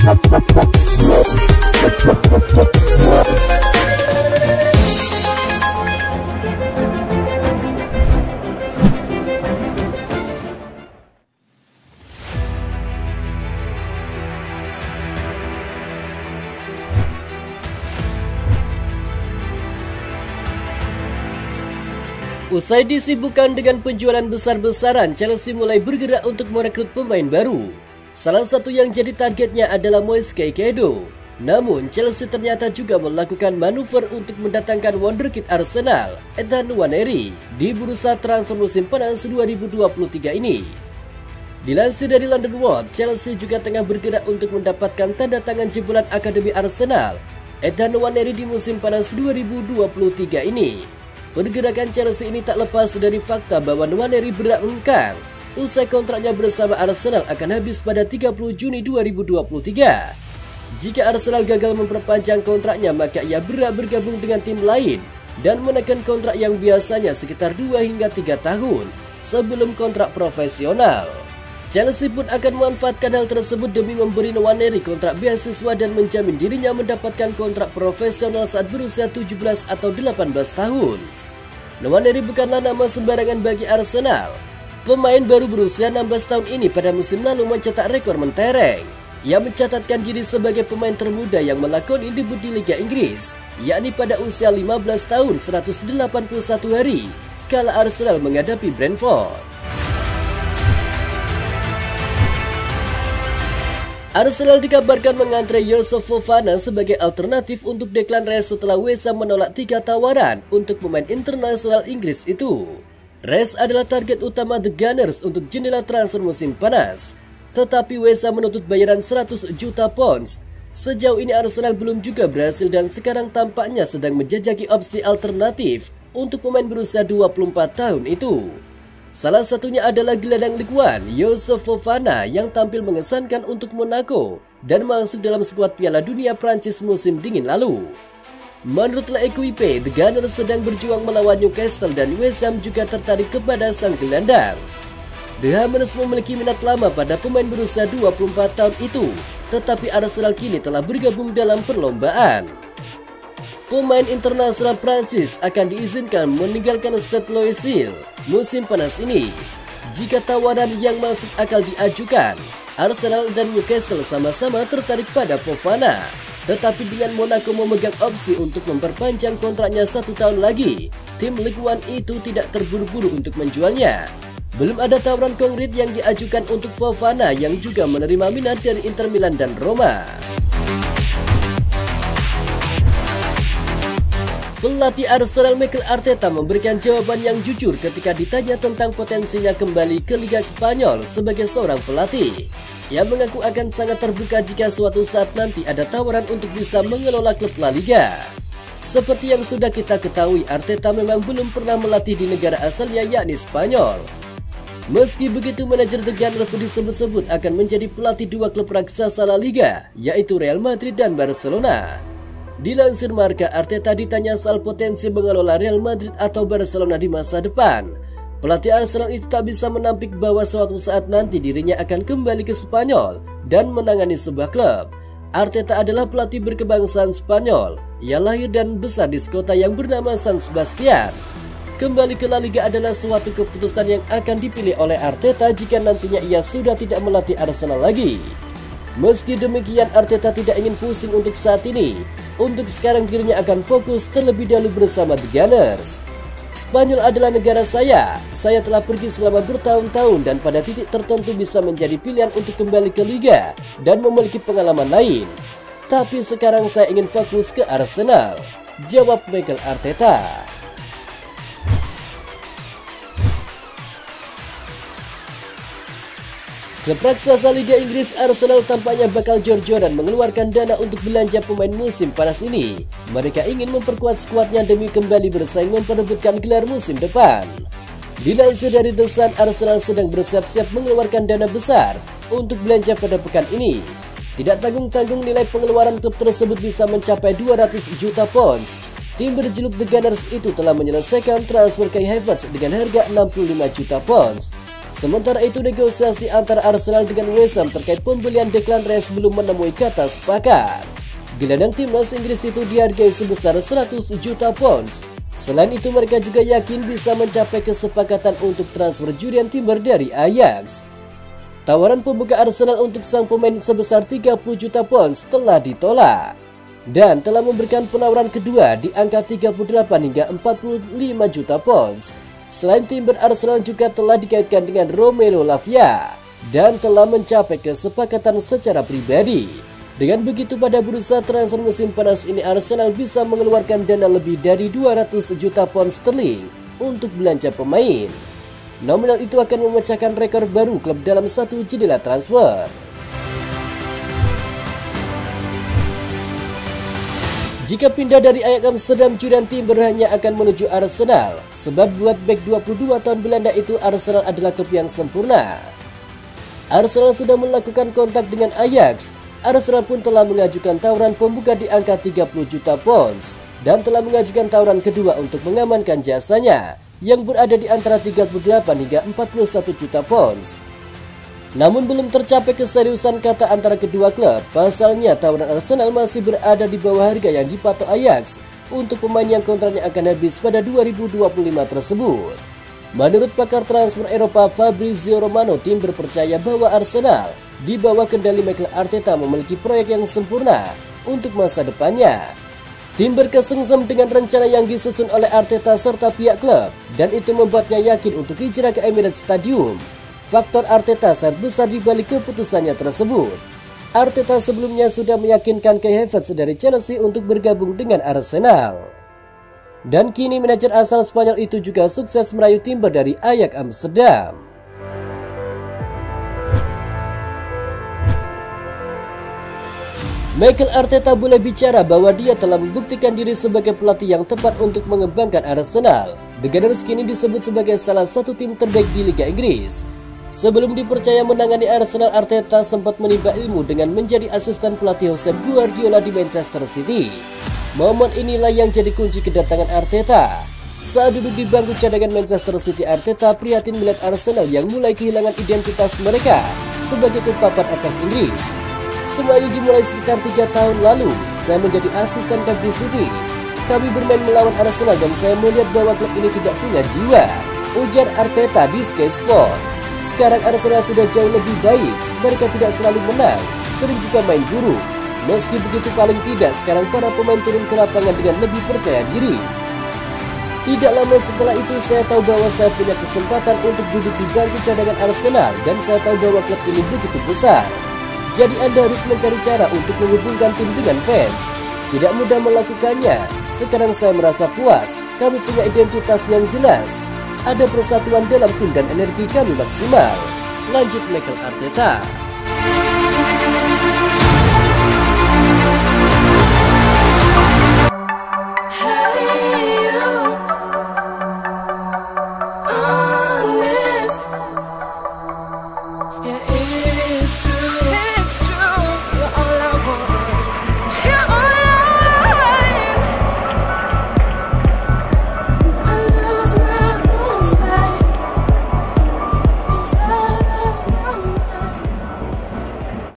Usai disibukkan dengan penjualan besar-besaran, Chelsea mulai bergerak untuk merekrut pemain baru. Salah satu yang jadi targetnya adalah Moise Caicedo. Namun, Chelsea ternyata juga melakukan manuver untuk mendatangkan wonderkid Arsenal, Ethan Nwaneri, di bursa transfer musim panas 2023 ini. Dilansir dari London World, Chelsea juga tengah bergerak untuk mendapatkan tanda tangan jebolan Akademi Arsenal, Ethan Nwaneri, di musim panas 2023 ini. Pergerakan Chelsea ini tak lepas dari fakta bahwa Nwaneri berat mengkang usai kontraknya bersama Arsenal akan habis pada 30 Juni 2023. Jika Arsenal gagal memperpanjang kontraknya, maka ia berhak bergabung dengan tim lain dan menekan kontrak yang biasanya sekitar 2 hingga 3 tahun sebelum kontrak profesional. Chelsea pun akan memanfaatkan hal tersebut demi memberi Nwaneri kontrak beasiswa dan menjamin dirinya mendapatkan kontrak profesional saat berusia 17 atau 18 tahun. Nwaneri bukanlah nama sembarangan bagi Arsenal. Pemain baru berusia 16 tahun ini pada musim lalu mencetak rekor mentereng. Ia mencatatkan diri sebagai pemain termuda yang melakoni debut di Liga Inggris, yakni pada usia 15 tahun 181 hari kala Arsenal menghadapi Brentford. Arsenal dikabarkan mengantre Youssouf Fofana sebagai alternatif untuk Declan Rice setelah West Ham menolak 3 tawaran untuk pemain internasional Inggris itu. Rice adalah target utama The Gunners untuk jendela transfer musim panas, tetapi West Ham menuntut bayaran 100 juta pounds. Sejauh ini Arsenal belum juga berhasil dan sekarang tampaknya sedang menjajaki opsi alternatif untuk pemain berusia 24 tahun itu. Salah satunya adalah gelandang Ligue 1 Youssouf Fofana yang tampil mengesankan untuk Monaco dan masuk dalam skuad Piala Dunia Prancis musim dingin lalu. Menurut L'Equipe, The Gunners sedang berjuang melawan Newcastle dan West Ham juga tertarik kepada sang gelandang. The Hammers memiliki minat lama pada pemain berusia 24 tahun itu, tetapi Arsenal kini telah bergabung dalam perlombaan. Pemain internasional Prancis akan diizinkan meninggalkan Stade Loisil musim panas ini. Jika tawaran yang masuk akal diajukan, Arsenal dan Newcastle sama-sama tertarik pada Fofana. Tetapi dengan Monaco memegang opsi untuk memperpanjang kontraknya 1 tahun lagi, tim Ligue 1 itu tidak terburu-buru untuk menjualnya. Belum ada tawaran konkret yang diajukan untuk Fofana yang juga menerima minat dari Inter Milan dan Roma. Pelatih Arsenal Mikel Arteta memberikan jawaban yang jujur ketika ditanya tentang potensinya kembali ke Liga Spanyol sebagai seorang pelatih. Ia mengaku akan sangat terbuka jika suatu saat nanti ada tawaran untuk bisa mengelola klub La Liga. Seperti yang sudah kita ketahui, Arteta memang belum pernah melatih di negara asalnya yakni Spanyol. Meski begitu, manajer The Gunners disebut-sebut akan menjadi pelatih 2 klub raksasa La Liga, yaitu Real Madrid dan Barcelona. Dilansir Marca, Arteta ditanya soal potensi mengelola Real Madrid atau Barcelona di masa depan. Pelatih Arsenal itu tak bisa menampik bahwa suatu saat nanti dirinya akan kembali ke Spanyol dan menangani sebuah klub. Arteta adalah pelatih berkebangsaan Spanyol. Ia lahir dan besar di kota yang bernama San Sebastian. Kembali ke La Liga adalah suatu keputusan yang akan dipilih oleh Arteta jika nantinya ia sudah tidak melatih Arsenal lagi. Meski demikian, Arteta tidak ingin pusing untuk saat ini. Untuk sekarang dirinya akan fokus terlebih dahulu bersama The Gunners. Spanyol adalah negara saya telah pergi selama bertahun-tahun dan pada titik tertentu bisa menjadi pilihan untuk kembali ke Liga dan memiliki pengalaman lain. Tapi sekarang saya ingin fokus ke Arsenal, jawab Mikel Arteta. Klub raksasa Liga Inggris Arsenal tampaknya bakal jor-joran mengeluarkan dana untuk belanja pemain musim panas ini. Mereka ingin memperkuat skuadnya demi kembali bersaing memperebutkan gelar musim depan. Dilansir dari The Sun, Arsenal sedang bersiap-siap mengeluarkan dana besar untuk belanja pada pekan ini. Tidak tanggung-tanggung nilai pengeluaran klub tersebut bisa mencapai 200 juta pounds. Tim berjuluk The Gunners itu telah menyelesaikan transfer Kai Havertz dengan harga 65 juta pounds. Sementara itu, negosiasi antara Arsenal dengan West Ham terkait pembelian Declan Rice belum menemui kata sepakat. Gelandang timnas Inggris itu dihargai sebesar 100 juta pounds. Selain itu, mereka juga yakin bisa mencapai kesepakatan untuk transfer Jurriën Timber dari Ajax. Tawaran pembuka Arsenal untuk sang pemain sebesar 30 juta pounds telah ditolak dan telah memberikan penawaran kedua di angka 38 hingga 45 juta pounds. Selain Timber, Arsenal juga telah dikaitkan dengan Romelu Lavia dan telah mencapai kesepakatan secara pribadi. Dengan begitu, pada bursa transfer musim panas ini Arsenal bisa mengeluarkan dana lebih dari 200 juta pound sterling untuk belanja pemain. Nominal itu akan memecahkan rekor baru klub dalam satu jendela transfer. Jika pindah dari Ajax Amsterdam, Jurriën Timber hanya akan menuju Arsenal, sebab buat bek 22 tahun Belanda itu Arsenal adalah klub yang sempurna. Arsenal sudah melakukan kontak dengan Ajax. Arsenal pun telah mengajukan tawaran pembuka di angka 30 juta pounds dan telah mengajukan tawaran kedua untuk mengamankan jasanya yang berada di antara 38 hingga 41 juta pounds. Namun belum tercapai keseriusan kata antara kedua klub. Pasalnya, tawaran Arsenal masih berada di bawah harga yang dipatok Ajax untuk pemain yang kontraknya akan habis pada 2025 tersebut. Menurut pakar transfer Eropa Fabrizio Romano, tim berpercaya bahwa Arsenal di bawah kendali Mikel Arteta memiliki proyek yang sempurna untuk masa depannya. Tim berkesengsem dengan rencana yang disusun oleh Arteta serta pihak klub, dan itu membuatnya yakin untuk hijrah ke Emirates Stadium. Faktor Arteta sangat besar di balik keputusannya tersebut. Arteta sebelumnya sudah meyakinkan Kai Havertz dari Chelsea untuk bergabung dengan Arsenal. Dan kini manajer asal Spanyol itu juga sukses merayu Timber dari Ajax Amsterdam. Mikel Arteta boleh bicara bahwa dia telah membuktikan diri sebagai pelatih yang tepat untuk mengembangkan Arsenal. The Gunners kini disebut sebagai salah satu tim terbaik di Liga Inggris. Sebelum dipercaya menangani Arsenal, Arteta sempat menimba ilmu dengan menjadi asisten pelatih Josep Guardiola di Manchester City. Momen inilah yang jadi kunci kedatangan Arteta. Saat duduk di bangku cadangan Manchester City, Arteta prihatin melihat Arsenal yang mulai kehilangan identitas mereka sebagai klub papan atas Inggris. Semua ini dimulai sekitar 3 tahun lalu. Saya menjadi asisten publicity. Kami bermain melawan Arsenal dan saya melihat bahwa klub ini tidak punya jiwa, ujar Arteta di Sky Sport. Sekarang Arsenal sudah jauh lebih baik. Mereka tidak selalu menang, sering juga main buruk. Meski begitu, paling tidak sekarang para pemain turun ke lapangan dengan lebih percaya diri. Tidak lama setelah itu saya tahu bahwa saya punya kesempatan untuk duduk di bangku cadangan Arsenal, dan saya tahu bahwa klub ini begitu besar. Jadi Anda harus mencari cara untuk menghubungkan tim dengan fans. Tidak mudah melakukannya. Sekarang saya merasa puas. Kami punya identitas yang jelas. Ada persatuan dalam tim dan energi kami maksimal, lanjut Mikel Arteta.